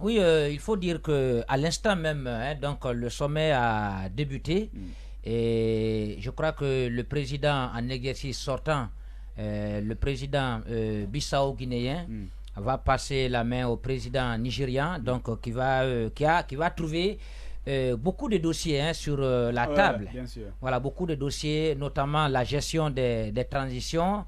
Oui, il faut dire qu'à l'instant même, donc, le sommet a débuté et je crois que le président en exercice sortant, le président bissau-guinéen, va passer la main au président nigérian, donc qui va trouver beaucoup de dossiers sur la table. Bien sûr. Voilà, beaucoup de dossiers, notamment la gestion des transitions,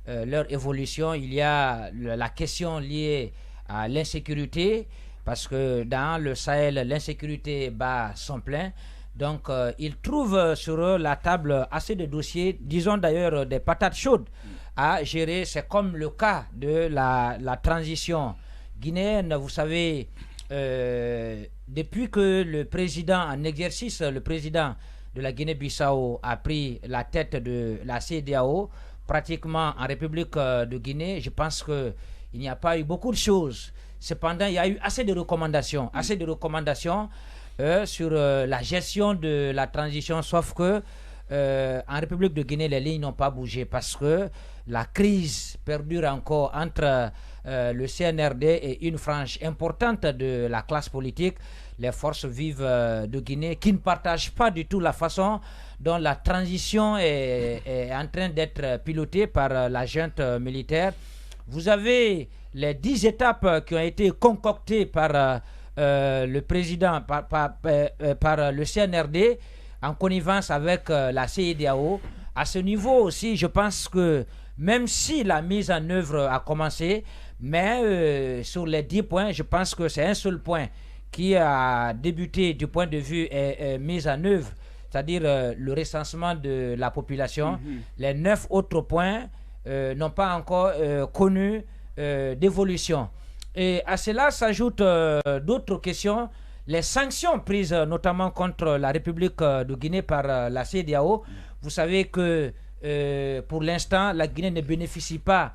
leur évolution. Il y a la question liée à l'insécurité, parce que dans le Sahel, l'insécurité bat son plein. Donc, ils trouvent sur la table assez de dossiers, disons d'ailleurs des patates chaudes à gérer. C'est comme le cas de la transition guinéenne. Vous savez, depuis que le président en exercice, le président de la Guinée-Bissau a pris la tête de la CEDEAO, pratiquement en République de Guinée, je pense qu'il n'y a pas eu beaucoup de choses. Cependant, il y a eu assez de recommandations, sur la gestion de la transition, sauf que en République de Guinée, les lignes n'ont pas bougé parce que la crise perdure encore entre le CNRD et une frange importante de la classe politique, les forces vives de Guinée, qui ne partagent pas du tout la façon dont la transition est en train d'être pilotée par la junte militaire. Vous avez les 10 étapes qui ont été concoctées par le président, par le CNRD, en connivence avec la CEDEAO. À ce niveau aussi, je pense que même si la mise en œuvre a commencé, mais sur les 10 points, je pense que c'est un seul point qui a débuté du point de vue mise en œuvre, c'est-à-dire le recensement de la population. Les 9 autres points n'ont pas encore connu d'évolution. Et à cela s'ajoutent d'autres questions. Les sanctions prises notamment contre la République de Guinée par la CEDEAO. Vous savez que pour l'instant, la Guinée ne bénéficie pas,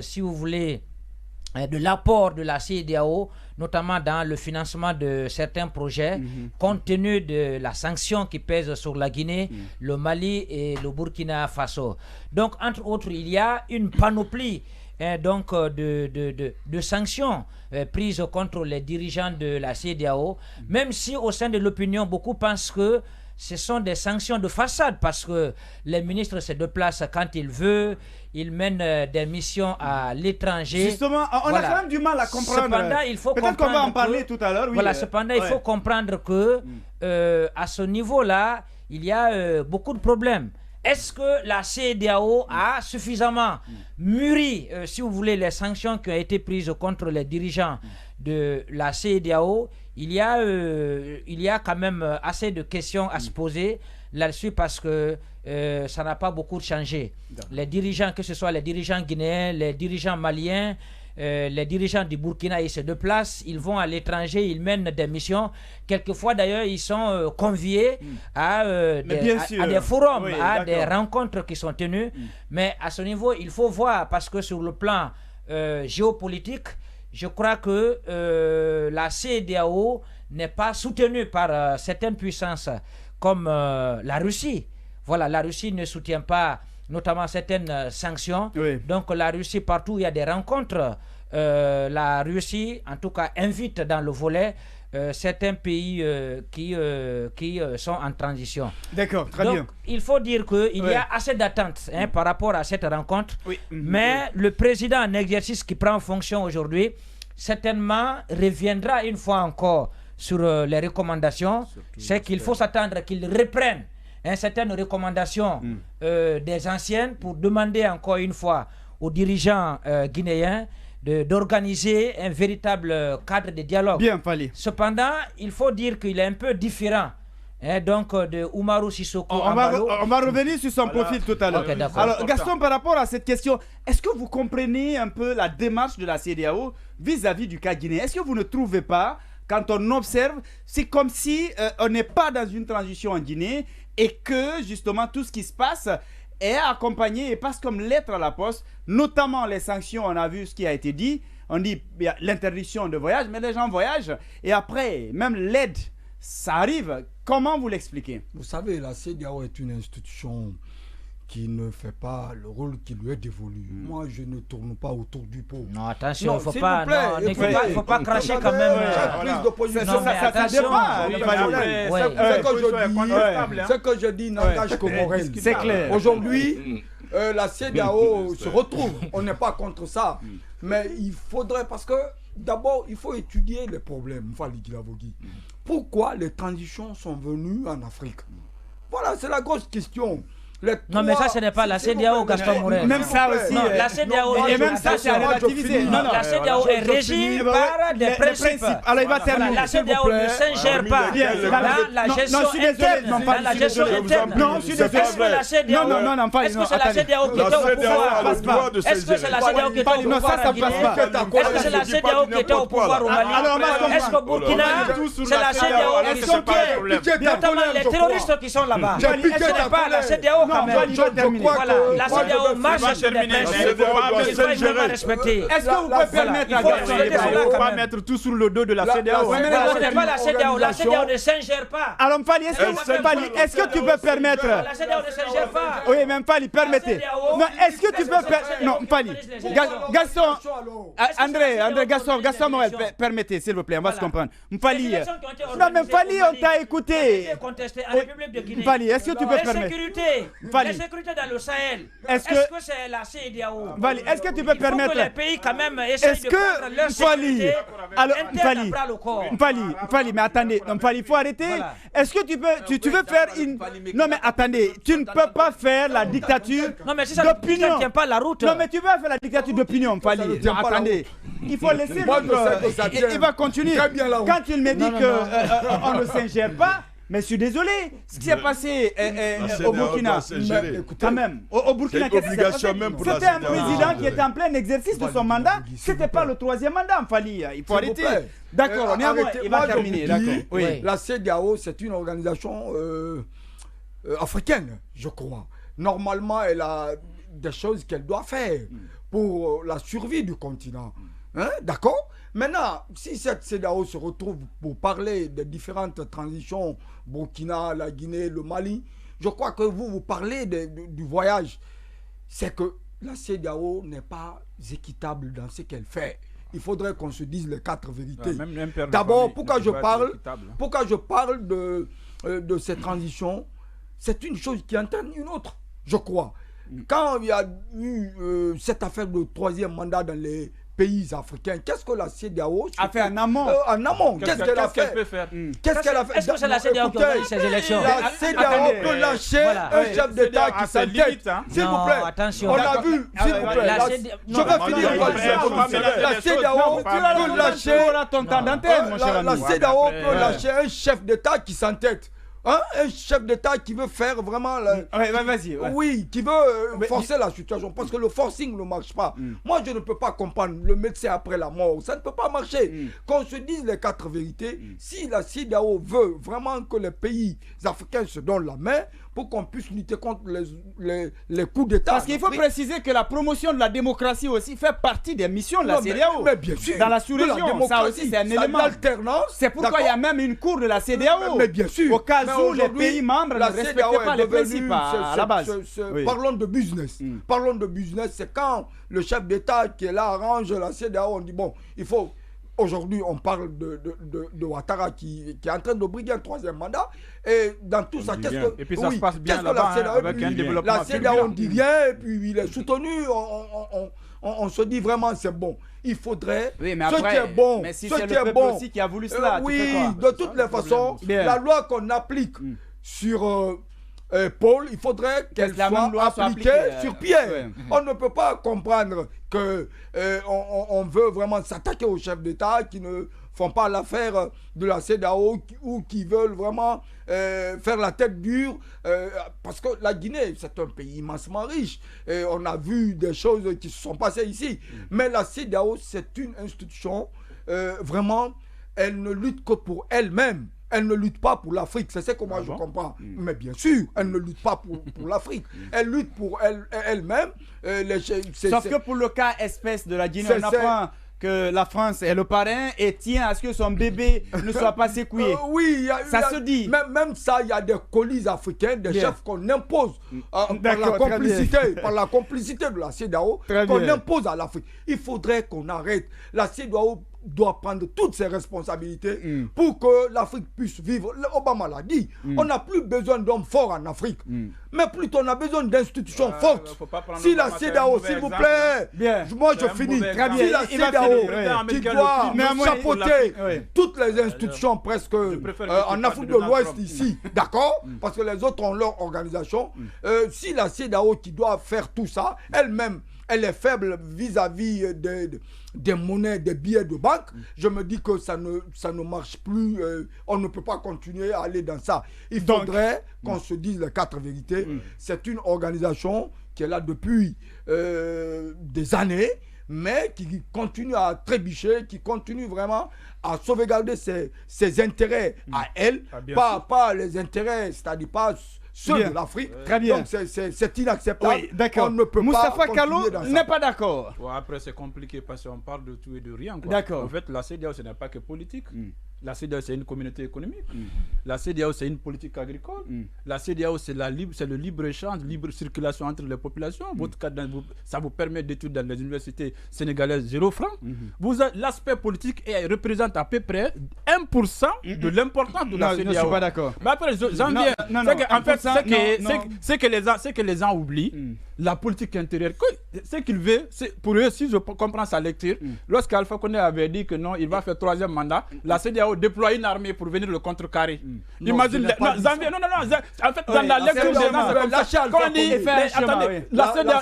si vous voulez, de l'apport de la CEDEAO, notamment dans le financement de certains projets, compte tenu de la sanction qui pèse sur la Guinée, le Mali et le Burkina Faso. Donc, entre autres, il y a une panoplie donc de sanctions prises contre les dirigeants de la CEDEAO, même si au sein de l'opinion, beaucoup pensent que ce sont des sanctions de façade parce que les ministres se déplacent quand ils veulent, ils mènent des missions à l'étranger. Justement, on a quand même du mal à comprendre. Cependant, il faut peut-être qu'on va en parler tout à l'heure. Oui, voilà, cependant, il faut comprendre que à ce niveau-là, il y a beaucoup de problèmes. Est-ce que la CEDEAO a suffisamment mûri, si vous voulez, les sanctions qui ont été prises contre les dirigeants de la CEDEAO? Il y a quand même assez de questions à se poser là-dessus parce que ça n'a pas beaucoup changé. Les dirigeants, que ce soit les dirigeants guinéens, les dirigeants maliens, les dirigeants du Burkina, ils se déplacent, ils vont à l'étranger, ils mènent des missions. Quelquefois, d'ailleurs, ils sont conviés à des forums, à des rencontres qui sont tenues. Mais à ce niveau, il faut voir, parce que sur le plan géopolitique, je crois que la CEDEAO n'est pas soutenue par certaines puissances comme la Russie. Voilà, la Russie ne soutient pas notamment certaines sanctions. Donc la Russie, partout où il y a des rencontres, la Russie, en tout cas, invite dans le volet certains pays qui sont en transition. D'accord, très Donc, bien. il faut dire qu'il y a assez d'attentes par rapport à cette rencontre. Mais le président en exercice qui prend fonction aujourd'hui, certainement reviendra une fois encore sur les recommandations. C'est qu'il faut s'attendre qu'il reprenne certaines recommandations des anciennes pour demander encore une fois aux dirigeants guinéens d'organiser un véritable cadre de dialogue. Bien, Fally. Cependant, il faut dire qu'il est un peu différent donc de Oumarou Sissoko. On va revenir sur son profil tout à l'heure. Okay, alors, Gaston, par rapport à cette question, est-ce que vous comprenez un peu la démarche de la CEDEAO vis-à-vis du cas guinéen? Est-ce que vous ne trouvez pas, quand on observe, c'est comme si on n'est pas dans une transition en Guinée et que, justement, tout ce qui se passe est accompagné et passe comme lettre à la poste, notamment les sanctions, on a vu ce qui a été dit, on dit l'interdiction de voyage, mais les gens voyagent, et après, même l'aide, ça arrive. Comment vous l'expliquez? Vous savez, la CEDEAO est une institution qui ne fait pas le rôle qui lui est dévolu. Moi, je ne tourne pas autour du pot. Non, attention, il ne faut s'il pas, vous plaît, non, il faut pas cracher quand même. Chaque prise de position, Non, mais ça attention. dépend. Ce que je dis n'engage que Morel. C'est clair. Aujourd'hui, la CEDEAO se retrouve. On n'est pas contre ça. Mais il faudrait, parce que d'abord, il faut étudier les problèmes. Pourquoi les transitions sont venues en Afrique? Voilà, c'est la grosse question. Non, mais ça, ce n'est pas la CEDEAO, Gaston Morel. Même ça aussi. Non, la CEDEAO, et même ça, c'est à relativiser. Non, la CEDEAO est régie par des principes. Alors, il va terminer. La CEDEAO ne s'ingère pas dans la gestion interne. Dans la gestion interne. Non, je suis désolé. Est-ce que la CEDEAO, est-ce que c'est la CEDEAO qui était au pouvoir? Est-ce que c'est la CEDEAO qui était au pouvoir en Guinée? Est-ce que c'est la CEDEAO qui était au pouvoir au Mali? Est-ce qu'au Burkina, c'est la CEDEAO qui soutient notamment les terroristes qui sont là-bas? Est-ce que ce n'est pas la CEDEAO quand même? Voilà, la CEDEAO marche sur des principes. Il faut vraiment respecter. Est-ce que vous pouvez permettre il faut pas mettre tout sur le dos de la CEDEAO? Ce n'est pas la CEDEAO. La CEDEAO ne s'ingère pas. Alors, Mpali, est-ce que tu peux permettre... La CEDEAO ne s'ingère pas. Oui, mais Mpali, permettez. Non, est-ce que tu peux permettre... Non, Mpali. Gaston, André, Gaston Morel, permettez, s'il vous plaît, on va se comprendre. Mpali. Non, mais Mpali, on t'a écouté. Mpali, est-ce que tu peux permettre... La sécurité dans le Sahel, est-ce que c'est la CEDEAO? Est-ce que tu peux permettre... Il faut que les pays quand même essayent de prendre leur sécurité interne à bras le corps. Mpali, mais attendez, Mpali, il faut arrêter. Est-ce que tu veux faire une... Non mais attendez, tu ne peux pas faire la dictature d'opinion. Ça ne tient pas la route. Non mais tu veux faire la dictature d'opinion, Mpali. Attendez, il faut laisser l'autre... Il va continuer. Quand il me dit qu'on ne s'ingère pas, mais je suis désolé, ce qui s'est passé au Burkina, quand même, au Burkina, c'était un président qui était en plein exercice de son mandat, c'était pas le troisième mandat, Mpali, il faut arrêter. D'accord, il va terminer. Oui. La CEDEAO, c'est une organisation africaine, je crois. Normalement, elle a des choses qu'elle doit faire pour la survie du continent. Hein? D'accord? Maintenant, si cette CEDEAO se retrouve pour parler des différentes transitions, Burkina, la Guinée, le Mali, je crois que vous parlez du voyage. C'est que la CEDEAO n'est pas équitable dans ce qu'elle fait. Il faudrait qu'on se dise les quatre vérités. D'abord, pourquoi je parle de ces transitions, c'est une chose qui entraîne une autre, je crois. Quand il y a eu cette affaire de troisième mandat dans les pays africains, qu'est-ce que la CEDEAO a fait en amont? En amont, qu'est-ce qu'elle a fait? Qu'est-ce qu'elle a fait? Est-ce que c'est la CEDEAO qui a gagné ces élections? La CEDEAO peut lâcher un chef d'État qui s'entête. S'il vous plaît, attention. On a vu, s'il vous plaît. Je vais finir. La CEDEAO peut lâcher. La CEDEAO peut lâcher un chef d'État qui s'entête. Hein? Un chef d'État qui veut faire vraiment... vas-y. Oui, qui veut forcer la situation. Parce que le forcing ne marche pas. Moi, je ne peux pas comprendre le médecin après la mort. Ça ne peut pas marcher. Qu'on se dise les quatre vérités. Si la CEDEAO veut vraiment que les pays africains se donnent la main pour qu'on puisse lutter contre les coups d'État. Parce qu'il faut préciser que la promotion de la démocratie aussi fait partie des missions de la CEDEAO. Mais bien sûr. Dans la sous-région, ça aussi c'est un élément. D'alternance. C'est pourquoi il y a même une cour de la CEDEAO. Mais bien sûr. Au cas où les pays membres ne respectent pas les principes à la base. Parlons de business. Parlons de business. C'est quand le chef d'État qui est là arrange la CEDEAO, on dit bon, il faut... Aujourd'hui, on parle de Ouattara qui est en train de briguer un troisième mandat. Et dans tout ça, qu'est-ce que... Et puis ça se passe bien là-bas, avec un développement. La CEDEAO, on ne dit rien, et puis il est soutenu. On se dit vraiment, c'est bon. Il faudrait... Oui, mais après, ce qui est bon, mais si c'est le peuple aussi qui a voulu cela, oui, de toutes les façons, la loi qu'on applique sur... Paul, il faudrait qu'elle soit appliquée sur Pierre. On ne peut pas comprendre que on veut vraiment s'attaquer aux chefs d'État qui ne font pas l'affaire de la CEDEAO ou qui veulent vraiment faire la tête dure parce que la Guinée, c'est un pays immensement riche. Et on a vu des choses qui se sont passées ici. Mais la CEDEAO, c'est une institution vraiment, elle ne lutte que pour elle-même. Elle ne lutte pas pour l'Afrique, c'est ce que moi je comprends. Mais bien sûr, elle ne lutte pas pour l'Afrique. Elle lutte pour elle-même. Sauf que pour le cas espèce de la Guinée, on apprend que la France est le parrain et tient à ce que son bébé ne soit pas secoué. Oui, ça se dit. Même ça, il y a des colis africains, des chefs qu'on impose par la complicité de la CEDEAO, qu'on impose à l'Afrique. Il faudrait qu'on arrête. La CEDEAO doit prendre toutes ses responsabilités pour que l'Afrique puisse vivre. Obama l'a dit, on n'a plus besoin d'hommes forts en Afrique, mais plutôt on a besoin d'institutions fortes. Si la CEDEAO, s'il vous plaît, moi je finis, si la CEDEAO qui doit chapeauter toutes les institutions presque en Afrique de l'Ouest ici, d'accord, parce que les autres ont leur organisation, si la CEDEAO qui doit faire tout ça, elle-même, elle est faible vis-à-vis des monnaies, des billets de banque, je me dis que ça ne marche plus. On ne peut pas continuer à aller dans ça. Il faudrait qu'on se dise les 4 vérités. C'est une organisation qui est là depuis des années, mais qui continue à trébucher, qui continue vraiment à sauvegarder ses intérêts à elle, pas les intérêts, c'est-à-dire pas ceux de l'Afrique. Très bien. Donc c'est inacceptable. Oui, d'accord. On ne peut Moustapha pas Kallo n'est pas d'accord. Ouais, après, c'est compliqué parce qu'on parle de tout et de rien. D'accord. En fait, la CEDEAO, ce n'est pas que politique. La CEDEAO, c'est une communauté économique. La CEDEAO, c'est une politique agricole. La CEDEAO, c'est le libre-échange, libre circulation entre les populations. Votre cas, ça vous permet d'étudier dans les universités sénégalaises 0 francs. L'aspect politique représente à peu près 1% de l'importance de la CEDEAO. Je ne suis pas d'accord. Mais après, j'en viens. En fait, c'est que les gens oublient la politique intérieure. Ce qu'ils veulent, pour eux, si je comprends sa lecture, lorsqu'Alpha Condé avait dit que non, il va faire 3e mandat, la CEDEAO déploie une armée pour venir le contrecarrer. Imagine, en fait, dans la lecture des gens, quand on dit, attendez, la CEDEAO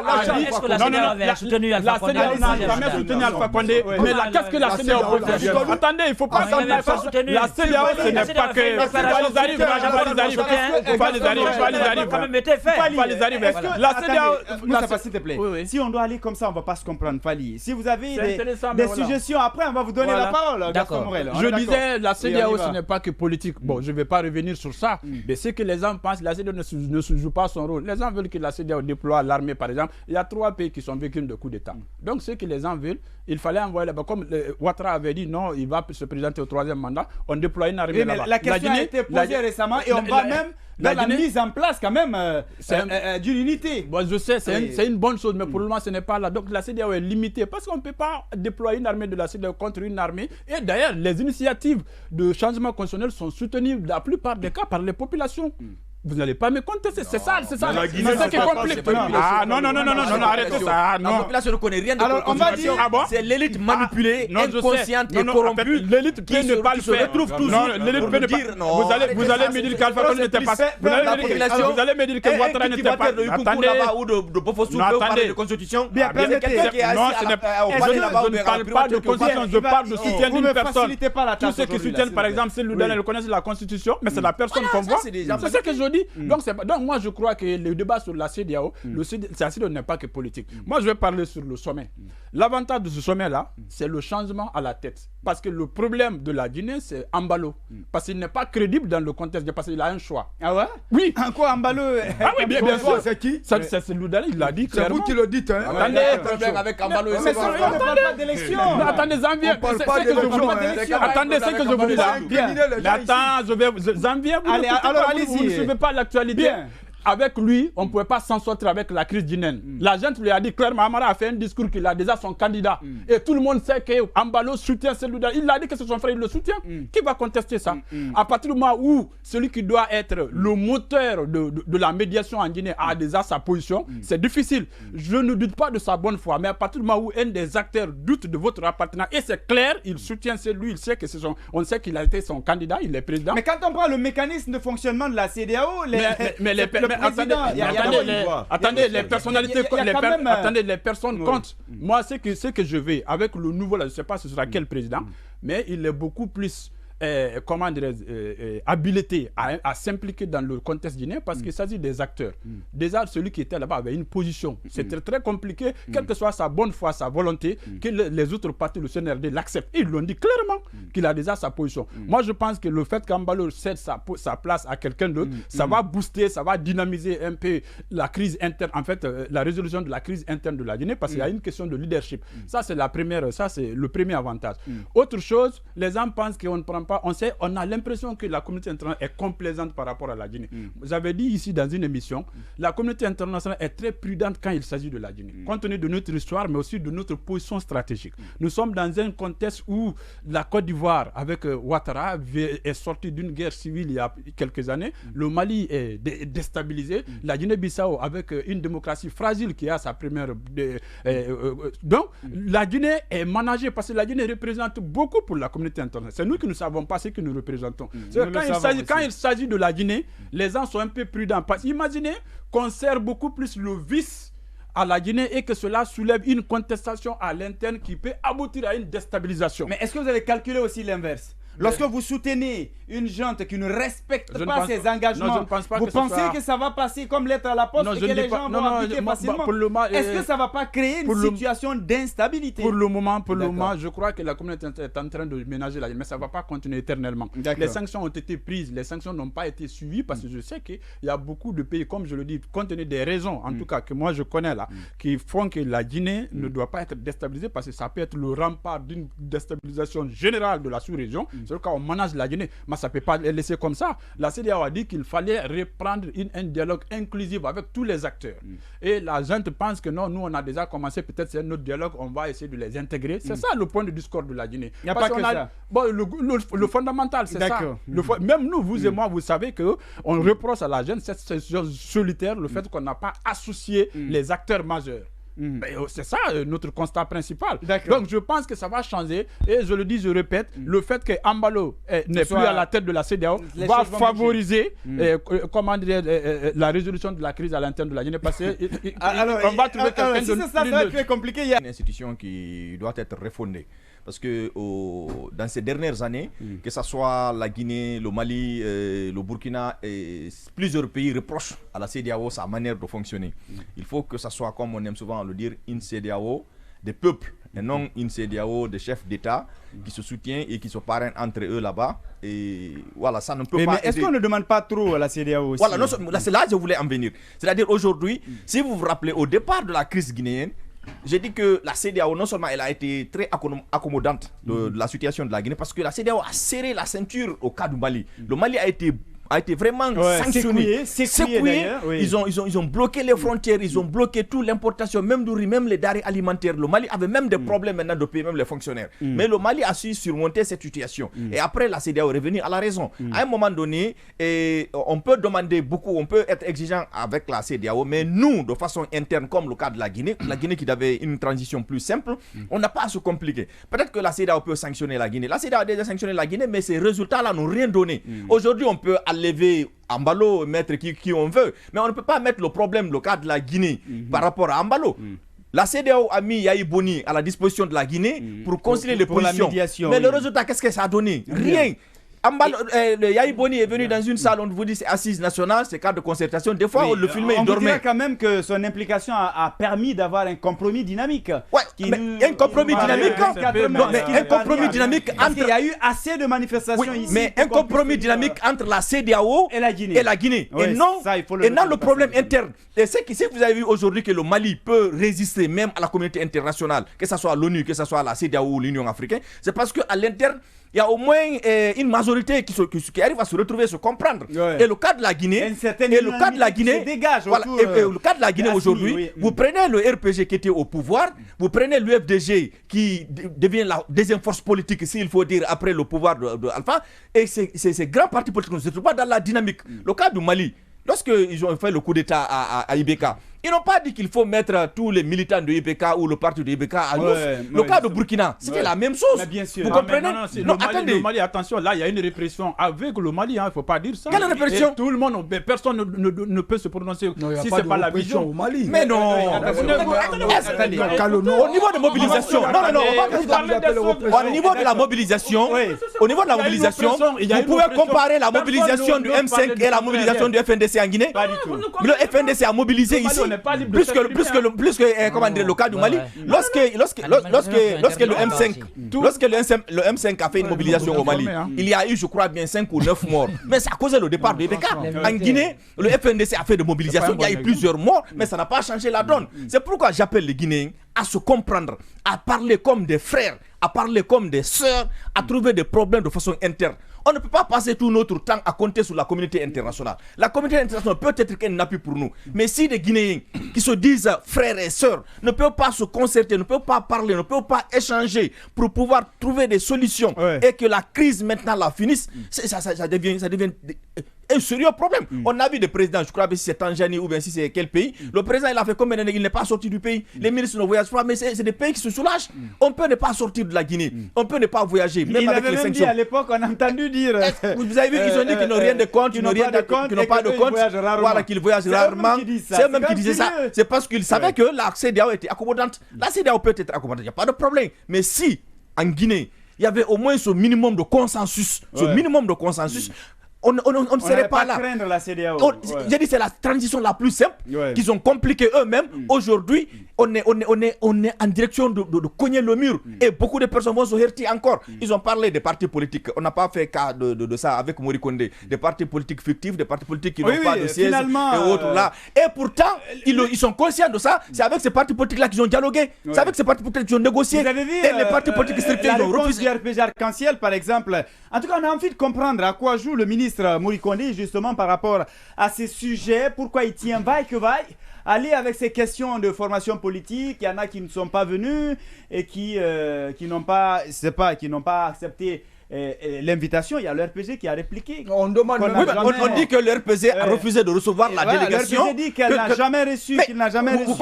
a dit, est-ce que la CEDEAO avait soutenu Alpha Condé? La CEDEAO n'a jamais soutenu Alpha Condé, mais qu'est-ce que la CEDEAO peut faire? Attendez, il ne faut pas s'en la CEDEAO, ce n'est pas que la CEDEAO, s'il te plaît. Si on doit aller comme ça, on ne va pas se comprendre, Fali. Si vous avez des suggestions, après, on va vous donner la parole. D'accord. Je disais, la CEDEAO, ce n'est pas que politique. Bon, je ne vais pas revenir sur ça. Mais ce que les gens pensent, la CEDEAO ne joue pas son rôle. Les gens veulent que la CEDEAO déploie l'armée, par exemple. Il y a 3 pays qui sont victimes de coups d'État. Donc, ce que les gens veulent, il fallait envoyer là-bas. Comme Ouattara avait dit, non, il va se présenter au 3e mandat. On déploie une armée là-bas. La question a été posée récemment et on va même dans la mise en place quand même d'une unité. Bon, je sais, c'est une bonne chose, mais pour le moment, ce n'est pas là. Donc la CEDEAO est limitée parce qu'on ne peut pas déployer une armée de la CEDEAO contre une armée. Et d'ailleurs, les initiatives de changement constitutionnel sont soutenues la plupart des cas par les populations. Vous n'allez pas me contester, c'est ça. C'est ça qui est compliqué. Ah non, arrêtez ça. La population ne connaît rien de alors, on va dire, c'est l'élite manipulée, inconsciente et corrompue. L'élite peut ne pas le faire. Non, l'élite peut ne pas. Vous allez me dire qu'Alpha Condé n'était pas. Vous allez me dire que Ouattara n'était pas. Attendez. Ou de Bofosou, vous parlez de constitution. Bien, non, je ne parle pas de constitution, je parle de soutien d'une personne. Tous ceux qui soutiennent, par exemple, ceux qui connaissent la constitution, mais c'est la personne qu'on voit. C'est ce que je dis. Donc moi je crois que le débat sur la CEDEAO, la CEDEAO n'est pas que politique. Moi je vais parler sur le sommet. L'avantage de ce sommet là, c'est le changement à la tête. Parce que le problème de la Guinée, c'est Ambalo. Parce qu'il n'est pas crédible dans le contexte, parce qu'il a un choix. Ah ouais? Oui. En quoi Ambalo? Ah oui, bien sûr. C'est qui? C'est Loudala, il l'a dit clairement. C'est vous qui le dites. Attendez, problème avec Ambalo. Mais ça, on ne parle pas d'élection. Attendez, Zanvier, attendez ce que je vous dis là. Mais attends, Zanvier, vous ne suivez pas l'actualité. Avec lui, on ne pouvait pas s'en sortir avec la crise guinéenne. La gente lui a dit clairement, Amara a fait un discours qu'il a déjà son candidat. Et tout le monde sait que Ambalo soutient celui-là. Il a dit que c'est son frère, il le soutient. Qui va contester ça? À partir du moment où celui qui doit être le moteur de la médiation en Guinée a déjà sa position, c'est difficile. Je ne doute pas de sa bonne foi, mais à partir du moment où un des acteurs doute de votre appartenance, et c'est clair, il soutient celui, il sait que c'est on sait qu'il a été son candidat, il est président. Mais quand on prend le mécanisme de fonctionnement de la CEDEAO, attendez, les personnalités, attendez, les personnes comptent. Moi, ce que je vais avec le nouveau, là, je ne sais pas ce sera quel président, mais il est beaucoup plus comment dirais-je, habilité à s'impliquer dans le contexte guinéen parce qu'il s'agit des acteurs. Déjà, celui qui était là-bas avait une position. C'était très compliqué, quelle que soit sa bonne foi, sa volonté, que les autres partis, le CNRD, l'acceptent. Ils l'ont dit clairement qu'il a déjà sa position. Moi, je pense que le fait qu'Ambalo cède sa place à quelqu'un d'autre, ça va booster, ça va dynamiser un peu la crise interne, en fait, la résolution de la crise interne de la Guinée, parce qu'il y a une question de leadership. Ça, c'est le premier avantage. Autre chose, les gens pensent qu'on ne prend pas, on a l'impression que la communauté internationale est complaisante par rapport à la Guinée. J'avais dit ici dans une émission, la communauté internationale est très prudente quand il s'agit de la Guinée, compte tenu de notre histoire, mais aussi de notre position stratégique. Nous sommes dans un contexte où la Côte d'Ivoire, avec Ouattara, est sortie d'une guerre civile il y a quelques années. Le Mali est déstabilisé. La Guinée-Bissau, avec une démocratie fragile qui a sa première... donc, la Guinée est managée parce que la Guinée représente beaucoup pour la communauté internationale. C'est nous qui ne savons pas ce que nous représentons. Quand il s'agit de la Guinée, les gens sont un peu prudents. Imaginez qu'on sert beaucoup plus le vice à la Guinée et que cela soulève une contestation à l'interne qui peut aboutir à une déstabilisation. Mais est-ce que vous avez calculé aussi l'inverse? Lorsque vous soutenez une junte qui ne respecte pas ses engagements, vous pensez que ça va passer comme lettre à la poste et que les gens vont appliquer facilement? Est-ce que ça ne va pas créer une situation d'instabilité? Pour le moment, je crois que la communauté est en train de ménager la Guinée, mais ça ne va pas continuer éternellement. Les sanctions ont été prises, les sanctions n'ont pas été suivies parce que je sais qu'il y a beaucoup de pays, comme je le dis, compte tenu des raisons, en tout cas que moi je connais là, qui font que la Guinée ne doit pas être déstabilisée parce que ça peut être le rempart d'une déstabilisation générale de la sous-région. C'est le cas, on manage la Guinée, mais ça ne peut pas les laisser comme ça. La CEDEAO a dit qu'il fallait reprendre un dialogue inclusif avec tous les acteurs. Et la gente pense que non, nous on a déjà commencé, peut-être c'est notre dialogue, on va essayer de les intégrer. C'est ça le point de discours de la Guinée. Il n'y a pas que ça. Bon, le fondamental, c'est ça. Même nous, vous et moi, vous savez qu'on reproche à la gente cette situation solitaire, le fait qu'on n'a pas associé les acteurs majeurs. C'est ça notre constat principal. Donc je pense que ça va changer et je le dis, je répète, le fait que Ambalo n'est plus à la tête de la CEDEAO va favoriser la résolution de la crise à l'interne de la Guinée parce qu'on va trouver quelqu'un de ça va être très compliqué. Il y a une institution qui doit être refondée. Parce que dans ces dernières années, que ce soit la Guinée, le Mali, le Burkina, et plusieurs pays reprochent à la CEDEAO sa manière de fonctionner. Il faut que ce soit, comme on aime souvent le dire, une CEDEAO des peuples et non une CEDEAO des chefs d'État qui se soutiennent et qui se parrainent entre eux là-bas. Et voilà, ça ne peut pas... Mais est-ce qu'on ne demande pas trop à la CEDEAO aussi? Voilà, c'est là que je voulais en venir. C'est-à-dire aujourd'hui, si vous vous rappelez, au départ de la crise guinéenne, j'ai dit que la CEDEAO, non seulement elle a été très accommodante de la situation de la Guinée, parce que la CEDEAO a serré la ceinture au cas du Mali. Le Mali a été vraiment sanctionné, secoué. Oui. Ils ont bloqué les frontières, ils ont bloqué toute l'importation, même du riz, même les denrées alimentaires. Le Mali avait même des problèmes maintenant de payer même les fonctionnaires. Mais le Mali a su surmonter cette situation. Et après, la CEDEAO est revenue à la raison. À un moment donné, on peut demander beaucoup, on peut être exigeant avec la CEDEAO, mais nous, de façon interne, comme le cas de la Guinée qui avait une transition plus simple, on n'a pas à se compliquer. Peut-être que la CEDEAO peut sanctionner la Guinée. La CEDEAO a déjà sanctionné la Guinée, mais ces résultats-là n'ont rien donné. Aujourd'hui, on peut lever Ambalo, mettre qui on veut, mais on ne peut pas mettre le problème, le cas de la Guinée par rapport à Ambalo. La CEDEAO a mis Yahi Boni à la disposition de la Guinée pour concilier les positions. Mais le résultat, qu'est-ce que ça a donné? Rien. Yahi Boni est venu dans une salle, on vous dit c'est assise nationale, c'est cadre de concertation. Des fois, on le filmait, il dormait. On dirait quand même que son implication a permis d'avoir un compromis dynamique. Ouais, mais un compromis dynamique. Un compromis dynamique entre... Il y a eu assez de manifestations ici. Mais un compromis dynamique entre la CEDEAO et la Guinée. Et non le problème interne. Et c'est que si vous avez vu aujourd'hui que le Mali peut résister même à la communauté internationale, que ce soit l'ONU, que ce soit la CEDEAO ou l'Union africaine, c'est parce qu'à l'interne, il y a au moins une majorité qui arrive à se retrouver, se comprendre. Et le cas de la Guinée, le cas de la Guinée aujourd'hui, vous prenez le RPG qui était au pouvoir, vous prenez l'UFDG qui devient la deuxième force politique, s'il faut dire, après le pouvoir de Alpha, et ces grands partis politiques ne se trouvent pas dans la dynamique. Le cas du Mali, lorsqu'ils ont fait le coup d'État à Ibeka, Ils n'ont pas dit qu'il faut mettre tous les militants de IBK ou le parti de IBK à l'ouf. Le cas de Burkina, c'était la même chose. Bien sûr. Vous comprenez? Non, attendez. Le Mali, attention, là, il y a une répression avec le Mali, il ne faut pas dire ça. Quelle répression? Tout le monde, personne ne peut se prononcer si ce n'est pas la vision. Au Mali. Mais non. Au niveau de mobilisation, au niveau de la mobilisation, vous pouvez comparer la mobilisation du M5 et la mobilisation du FNDC en Guinée. Le FNDC a mobilisé ici plus que comment dire, le cas du Mali. Lorsque le M5 a fait une mobilisation au Mali, il y a eu, je crois bien, 5 ou 9 morts. Mais ça a causé le départ de IBK. En Guinée, le FNDC a fait de mobilisation, il y a eu plusieurs morts, mais ça n'a pas changé la donne. C'est pourquoi j'appelle les Guinéens à se comprendre, à parler comme des frères, à parler comme des sœurs, à trouver des problèmes de façon interne. On ne peut pas passer tout notre temps à compter sur la communauté internationale. La communauté internationale peut être qu'un appui pour nous. Mais si des Guinéens qui se disent frères et sœurs ne peuvent pas se concerter, ne peuvent pas parler, ne peuvent pas échanger pour pouvoir trouver des solutions et que la crise maintenant la finisse, ça devient un sérieux problème. On a vu des présidents, je crois que si c'est Tanzanie ou bien si c'est quel pays, le président il a fait combien d'années, il n'est pas sorti du pays, les ministres ne voyagent pas, mais c'est des pays qui se soulagent. On peut ne pas sortir de la Guinée, on peut ne pas voyager, même il avec les sanctions. Dit à l'époque, on a entendu dire... Vous avez vu, ils ont dit qu'ils n'ont rien de compte, qu'ils n'ont pas de compte, voilà, qu'ils voyagent rarement. C'est eux-mêmes qui disaient ça. C'est parce qu'ils savaient que la CEDEAO était accommodante. La CEDEAO peut être accommodante, il n'y a pas de problème. Mais si, en Guinée, il y avait au moins ce minimum de consensus, on ne serait pas là. Craindre la CEDEAO. J'ai dit c'est la transition la plus simple qu'ils ont compliqué eux-mêmes. Aujourd'hui, on est en direction de cogner le mur et beaucoup de personnes vont se heurter encore. Ils ont parlé des partis politiques. On n'a pas fait cas de ça avec Mori Kondé. Des partis politiques fictifs, des partis politiques qui n'ont pas de siège et autres là. Et pourtant, ils sont conscients de ça. C'est avec ces partis politiques-là qu'ils ont dialogué. C'est avec ces partis politiques qu'ils ont négocié. Vous avez vu et les partis politiques strictement la réponse du RPG Arc-en-Ciel, par exemple. En tout cas, on a envie de comprendre à quoi joue le ministre Mori Kondé justement par rapport à ces sujets. Pourquoi il tient vaille que vaille aller avec ces questions de formation politique. Il y en a qui ne sont pas venus et qui n'ont pas accepté l'invitation. Il y a le RPG qui a répliqué. On demande on dit que le RPG a refusé de recevoir la délégation. Le RPG dit qu'elle n'a jamais reçu, qu'il n'a jamais reçu.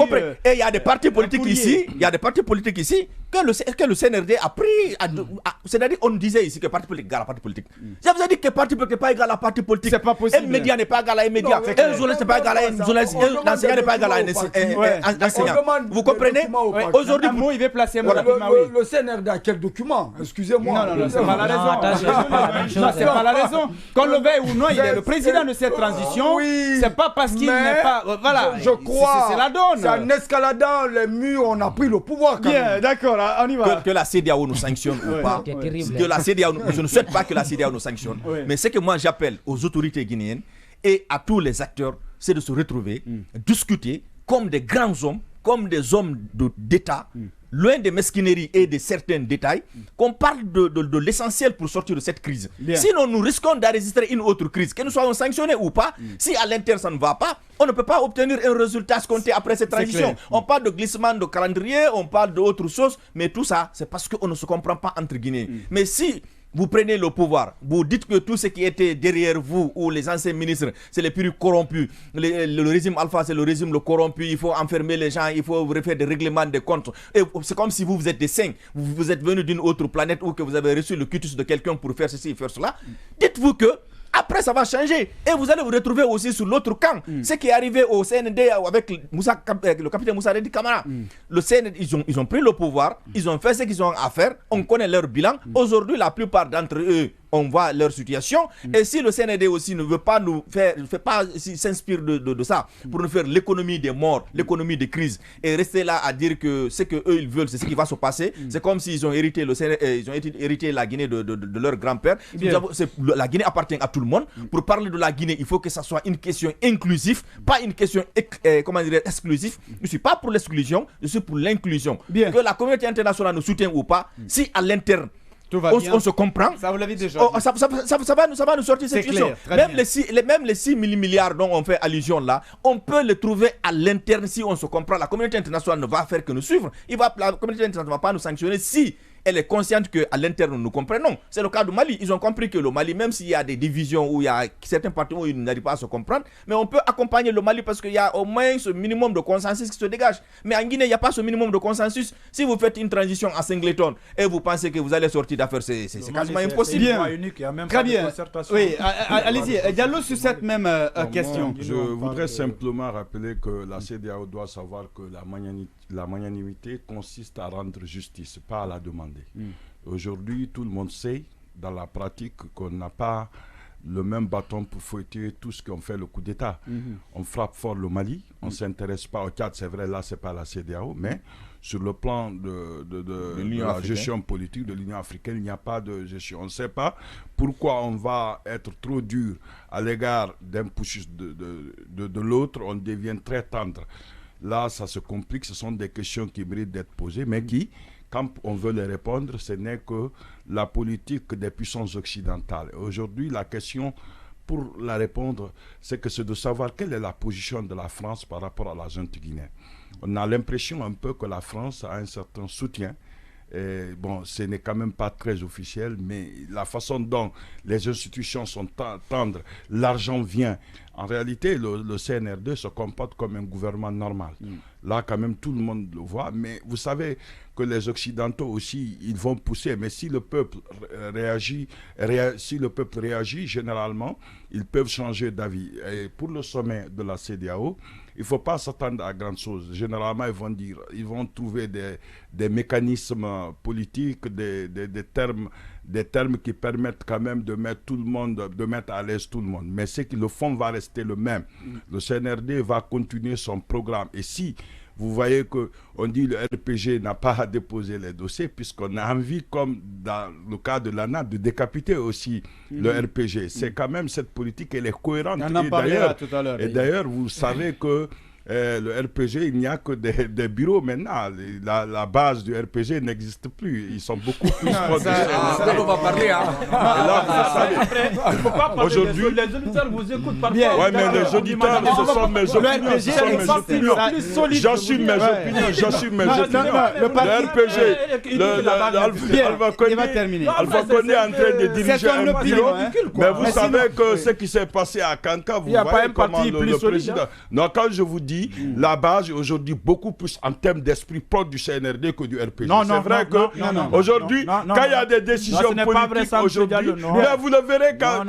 Et il y a des partis politiques ici, que le CNRD a pris. C'est-à-dire, on disait ici que parti politique égale à parti politique. Je vous ai dit que parti politique n'est pas égal à parti politique. C'est pas possible. Un média n'est pas égal à un média. Un journaliste n'est pas égal à un journaliste. Un enseignant n'est pas égal à un enseignant. Vous comprenez? Aujourd'hui, il veut placer le CNRD a quel document? Excusez-moi. Non, c'est pas la raison. Non, c'est pas la raison. Qu'on le veuille ou non, il est le président de cette transition. C'est pas parce qu'il n'est pas. Voilà. Je crois. C'est la donne. C'est en escaladant les murs, on a pris le pouvoir. Bien, d'accord, on y va. Que la CEDEAO nous sanctionne ou pas. Que la CEDEAO, je ne souhaite pas que la CEDEAO nous sanctionne. Mais ce que moi j'appelle aux autorités guinéennes et à tous les acteurs, c'est de se retrouver, discuter comme des grands hommes, comme des hommes d'État. Loin des mesquineries et de certains détails, qu'on parle de l'essentiel pour sortir de cette crise. Bien. Sinon, nous risquons d'enregistrer une autre crise. Que nous soyons sanctionnés ou pas, si à l'interne ça ne va pas, on ne peut pas obtenir un résultat escompté après cette transition. On parle de glissement de calendrier, on parle d'autres choses, mais tout ça, c'est parce qu'on ne se comprend pas entre Guinéens. Mais si vous prenez le pouvoir, vous dites que tout ce qui était derrière vous ou les anciens ministres, c'est les plus corrompus. Le régime Alpha, c'est le régime le corrompu. Il faut enfermer les gens, il faut refaire des règlements de comptes. Et c'est comme si vous êtes des saints. Vous êtes venus d'une autre planète ou que vous avez reçu le cutus de quelqu'un pour faire ceci et faire cela. Dites-vous que après ça va changer et vous allez vous retrouver aussi sur l'autre camp. Ce qui est arrivé au CND avec le capitaine Moussa Dedi Camara. Le CND, ils ont pris le pouvoir, ils ont fait ce qu'ils ont à faire, on connaît leur bilan. Aujourd'hui, la plupart d'entre eux, on voit leur situation. Et si le CND aussi ne veut pas nous faire, s'inspire de ça pour nous faire l'économie des morts, l'économie des crises et rester là à dire que ce que eux ils veulent, c'est ce qui va se passer. C'est comme s'ils ont hérité hérité la Guinée de leur grand-père. La Guinée appartient à tout le monde. Pour parler de la Guinée, il faut que ça soit une question inclusive, pas une question exclusive. Je ne suis pas pour l'exclusion, je suis pour l'inclusion. Que la communauté internationale nous soutienne ou pas, si à l'interne on se comprend. Ça vous l'avez déjà ça va nous sortir cette question. Même les 6 000 milliards dont on fait allusion là, on peut les trouver à l'interne si on se comprend. La communauté internationale ne va faire que nous suivre. La communauté internationale ne va pas nous sanctionner si elle est consciente qu'à l'interne, nous comprenons. C'est le cas du Mali. Ils ont compris que le Mali, même s'il y a des divisions où il y a certains partis où ils n'arrivent pas à se comprendre, mais on peut accompagner le Mali parce qu'il y a au moins ce minimum de consensus qui se dégage. Mais en Guinée, il n'y a pas ce minimum de consensus. Si vous faites une transition en singleton et vous pensez que vous allez sortir d'affaires, c'est quasiment impossible. Très bien. Oui, allez-y. Diallo sur cette même question. Je voudrais simplement rappeler que la CEDEAO doit savoir que la magnanimité consiste à rendre justice, pas à la demander. Aujourd'hui, tout le monde sait, dans la pratique, qu'on n'a pas le même bâton pour fouetter tout ce qu'on fait le coup d'État. On frappe fort le Mali, on ne s'intéresse pas au Tchad, c'est vrai, là, ce n'est pas la CEDEAO, mais sur le plan de la gestion politique de l'Union africaine, il n'y a pas de gestion. On ne sait pas pourquoi on va être trop dur à l'égard d'un putschiste de l'autre, on devient très tendre. Là, ça se complique, ce sont des questions qui méritent d'être posées, mais qui, quand on veut les répondre, ce n'est que la politique des puissances occidentales. Aujourd'hui, la question, pour la répondre, c'est de savoir quelle est la position de la France par rapport à la junte guinéenne. On a l'impression un peu que la France a un certain soutien. Et bon, ce n'est quand même pas très officiel, mais la façon dont les institutions sont tendres, l'argent vient. En réalité, le CNRD se comporte comme un gouvernement normal. Là, quand même, tout le monde le voit. Mais vous savez que les Occidentaux aussi, ils vont pousser. Mais si le peuple réagit, généralement, ils peuvent changer d'avis. Et pour le sommet de la CEDEAO, il ne faut pas s'attendre à grandes choses. Généralement, ils vont trouver des mécanismes politiques, des termes qui permettent quand même de mettre à l'aise tout le monde. Mais c'est que le fond va rester le même. Le CNRD va continuer son programme. Et si vous voyez qu'on dit que le RPG n'a pas à déposer les dossiers, puisqu'on a envie, comme dans le cas de l'ANA, de décapiter aussi le RPG. C'est quand même cette politique, elle est cohérente. On en parlera tout à l'heure. Et d'ailleurs, vous savez que le RPG, il n'y a que des bureaux maintenant. La base du RPG n'existe plus. Ils sont beaucoup plus proches. Ça, on va parler. Aujourd'hui, les auditeurs vous écoutent parfois. Oui, mais les auditeurs, ce sont mes opinions. J'assume mes opinions. Le RPG, Alpha Condé est en train de diriger un bureau. Mais vous savez que ce qui s'est passé à Kanka, vous voyez comment le président... Non, quand je vous dis, la base est aujourd'hui beaucoup plus en termes d'esprit propre du CNRD que du RPG. C'est vrai que aujourd'hui, quand il y a des décisions politiques aujourd'hui, mais vous le verrez quand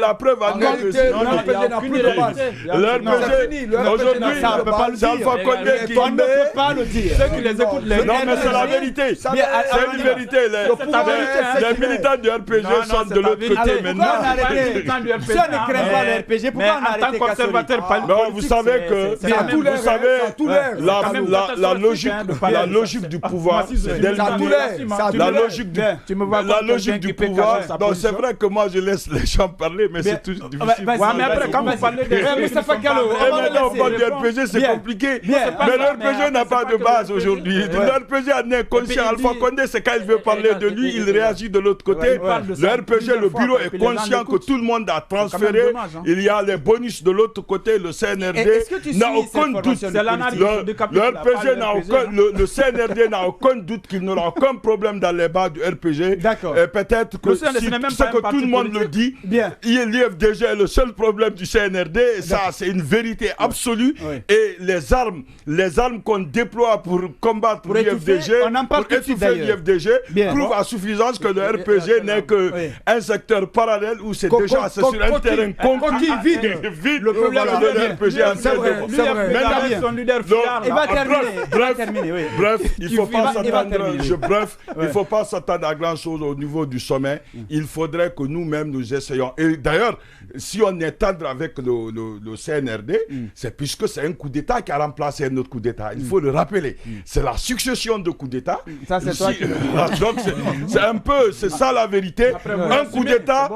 la preuve en est que le RPG n'a plus de base. Le RPG, aujourd'hui, c'est Alpha Condé qui on ne peut pas le dire. Ceux qui les écoutent, non, mais c'est la vérité. C'est une vérité. Les militants du RPG sont de l'autre côté maintenant. Si on ne craint pas le RPG, pourquoi on a arrêté conservateur? Vous savez que la logique du pouvoir, c'est la logique du pouvoir. Donc c'est vrai que moi je laisse les gens parler, mais c'est toujours difficile. Mais après, quand vous parlez de Moustapha Gallo, on parle du RPG, c'est compliqué. Mais le RPG n'a pas de base aujourd'hui. Le RPG en est conscient. Alpha Condé, c'est quand il veut parler de lui, il réagit de l'autre côté. Le RPG, le bureau est conscient que tout le monde a transféré. Il y a les bonus de l'autre côté. Le CNRD n'a aucun doute. Le CNRD n'a aucun doute qu'il n'aura aucun problème dans les bas du RPG. Et peut-être que ce que tout le monde le dit, l'IFDG est le seul problème du CNRD. Et ça, c'est une vérité absolue. Et les armes qu'on déploie pour combattre l'IFDG, pour étouffer l'IFDG, prouvent à suffisance que le RPG n'est qu'un secteur parallèle où c'est déjà sur un terrain conquis vide. Le problème de l'RPG en train de... Il va terminer. Bref, il ne faut pas s'attendre à grand chose au niveau du sommet. Il faudrait que nous-mêmes nous essayions. Et d'ailleurs, si on est tendre avec le CNRD, c'est puisque c'est un coup d'État qui a remplacé un autre coup d'État. Il faut le rappeler. C'est la succession de coups d'État. Ça, c'est toi qui le dis. Donc, c'est ça la vérité. Un coup d'État,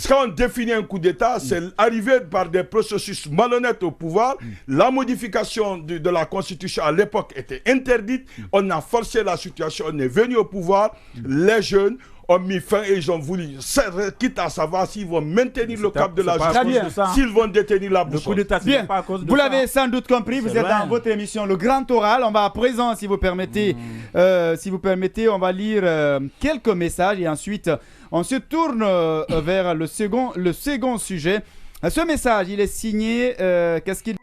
quand on définit un coup d'État, c'est arriver par des processus malhonnêtes au pouvoir. La modification de la Constitution à l'époque était interdite. On a forcé la situation. On est venu au pouvoir. Les jeunes ont mis fin et ils ont voulu, quitte à savoir s'ils vont maintenir le cap de la justice, s'ils vont détenir la boussole. Bien, vous l'avez sans doute compris, vous êtes dans votre émission Le Grand Oral. On va à présent, si vous permettez, on va lire quelques messages et ensuite on se tourne vers le second sujet. Ce message, il est signé, qu'est-ce qu'il